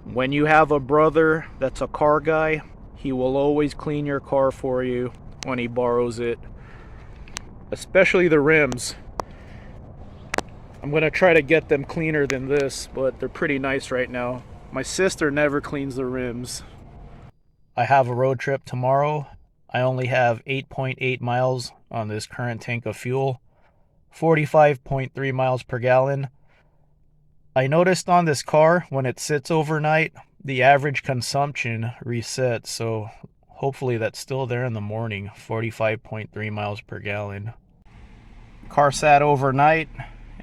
When you have a brother that's a car guy, he will always clean your car for you when he borrows it, especially the rims. I'm gonna try to get them cleaner than this, but they're pretty nice right now. My sister never cleans the rims. I have a road trip tomorrow. I only have 8.8 miles on this current tank of fuel, 45.3 miles per gallon. I noticed on this car, when it sits overnight, the average consumption resets, so hopefully that's still there in the morning, 45.3 miles per gallon. Car sat overnight,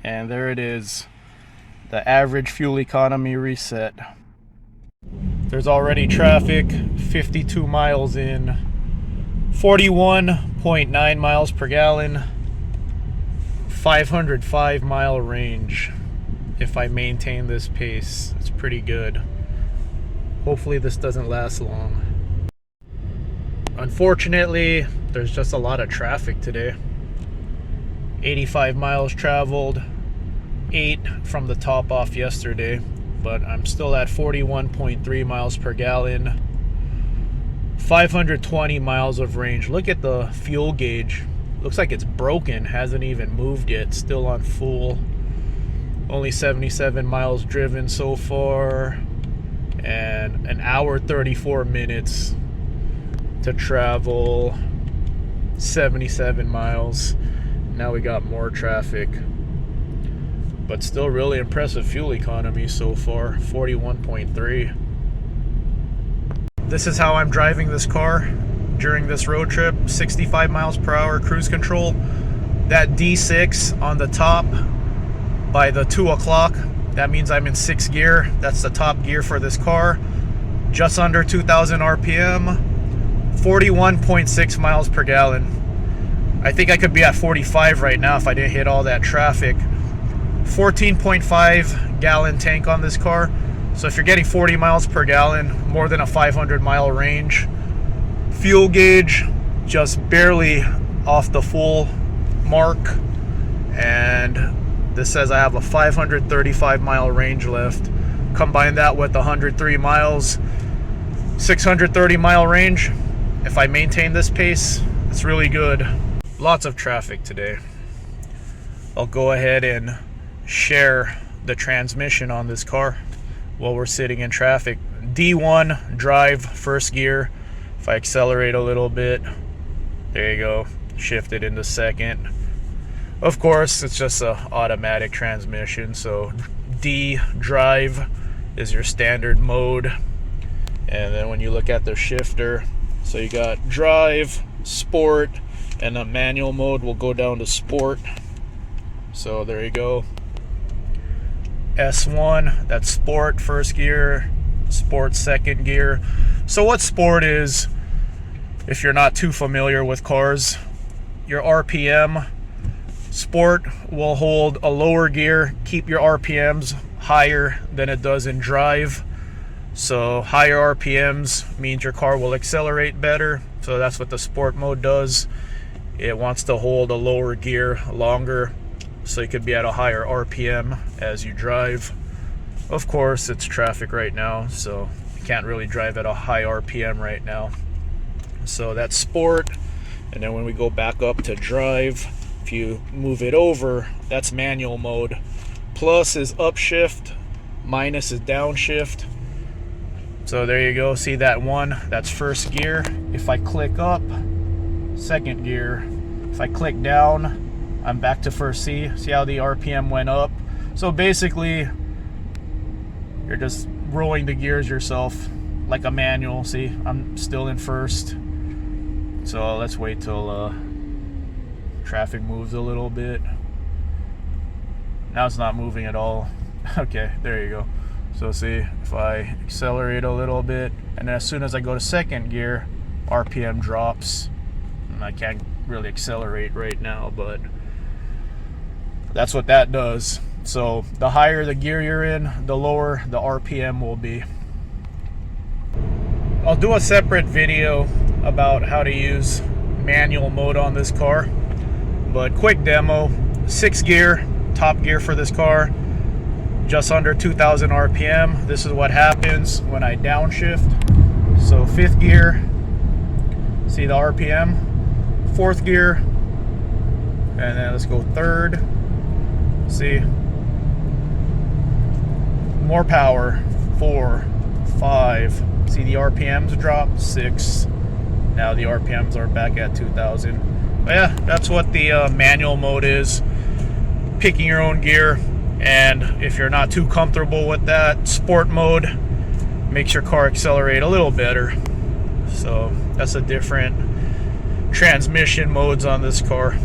and there it is, the average fuel economy reset. There's already traffic, 52 miles in, 41.9 miles per gallon, 505 mile range. If I maintain this pace, it's pretty good. Hopefully this doesn't last long. Unfortunately, there's just a lot of traffic today. 85 miles traveled, 8 from the top off yesterday, but I'm still at 41.3 miles per gallon, 520 miles of range. Look at the fuel gauge. Looks like it's broken, hasn't even moved yet, still on full. Only 77 miles driven so far, and an hour 34 minutes to travel 77 miles. Now we got more traffic, but still really impressive fuel economy so far, 41.3. This is how I'm driving this car during this road trip, 65 miles per hour cruise control. That D6 on the top by the 2 o'clock, that means I'm in 6th gear. That's the top gear for this car. Just under 2,000 RPM, 41.6 miles per gallon. I think I could be at 45 right now if I didn't hit all that traffic. 14.5 gallon tank on this car. So if you're getting 40 miles per gallon, more than a 500 mile range. Fuel gauge, just barely off the full mark. And this says I have a 535 mile range left. Combine that with 103 miles, 630 mile range. If I maintain this pace, it's really good. Lots of traffic today. I'll go ahead and share the transmission on this car while we're sitting in traffic. D1 drive, 1st gear. If I accelerate a little bit, there you go, shift it into 2nd. Of course, it's just an automatic transmission, so D drive is your standard mode. And then when you look at the shifter, so you got drive, sport, and the manual mode will go down to sport. So there you go. S1, that's sport, 1st gear, sport, 2nd gear. So what sport is, if you're not too familiar with cars, your RPM. Sport will hold a lower gear, keep your RPMs higher than it does in drive. So higher RPMs means your car will accelerate better. So that's what the sport mode does. It wants to hold a lower gear longer, so you could be at a higher RPM as you drive. Of course, it's traffic right now, so you can't really drive at a high RPM right now. So that's sport. And then when we go back up to drive, if you move it over, that's manual mode. Plus is upshift, minus is downshift. So there you go, see that one, that's 1st gear. If I click up, 2nd gear. If I click down, I'm back to 1st C. See how the RPM went up? So basically, you're just rolling the gears yourself like a manual. See, I'm still in 1st. So let's wait till traffic moves a little bit. Now it's not moving at all. Okay, there you go. So see, if I accelerate a little bit, and then as soon as I go to 2nd gear, RPM drops. And I can't really accelerate right now, but that's what that does. So the higher the gear you're in, the lower the RPM will be. I'll do a separate video about how to use manual mode on this car, but quick demo. 6th gear, top gear for this car. just under 2,000 RPM. This is what happens when I downshift. So 5th gear, see the RPM, 4th gear, and then let's go 3rd, see, more power, 4, 5, see the RPMs drop, 6, now the RPMs are back at 2,000. But yeah, that's what the manual mode is, picking your own gear. And if you're not too comfortable with that, sport mode makes your car accelerate a little better. So that's a different transmission modes on this car.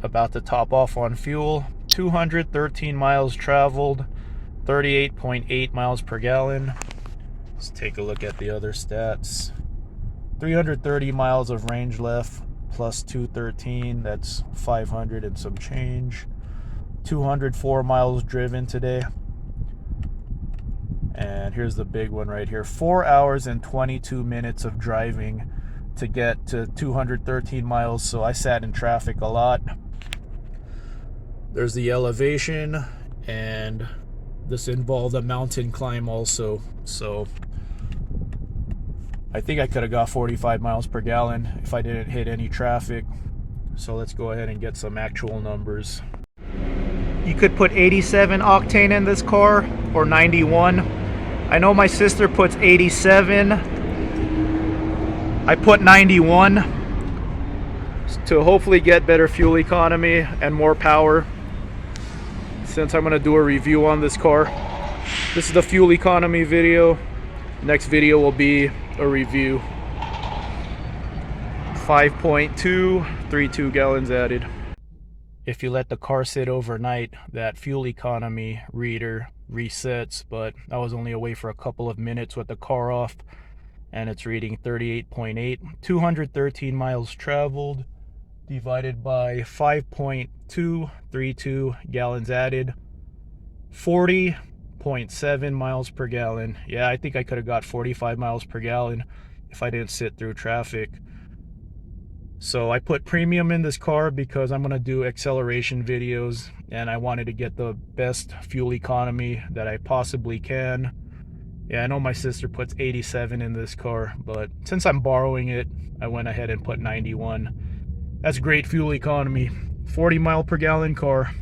About to top off on fuel. 213 miles traveled, 38.8 miles per gallon. Let's take a look at the other stats. 330 miles of range left, plus 213, that's 500 and some change. 204 miles driven today. And here's the big one right here. 4 hours and 22 minutes of driving to get to 213 miles. So I sat in traffic a lot. There's the elevation, and this involved a mountain climb also. So I think I could have got 45 miles per gallon if I didn't hit any traffic. So let's go ahead and get some actual numbers. You could put 87 octane in this car, or 91. I know my sister puts 87. I put 91 to hopefully get better fuel economy and more power, since I'm going to do a review on this car. This is the fuel economy video. Next video will be a review. 5.232 gallons added. If you let the car sit overnight, that fuel economy reader resets, but I was only away for a couple of minutes with the car off, and it's reading 38.8. 213 miles traveled divided by 5.232 gallons added, 40.7 miles per gallon. Yeah, I think I could have got 45 miles per gallon if I didn't sit through traffic. So I put premium in this car because I'm going to do acceleration videos, and I wanted to get the best fuel economy that I possibly can. Yeah, I know my sister puts 87 in this car, but since I'm borrowing it, I went ahead and put 91. That's great fuel economy. 40 mile per gallon car.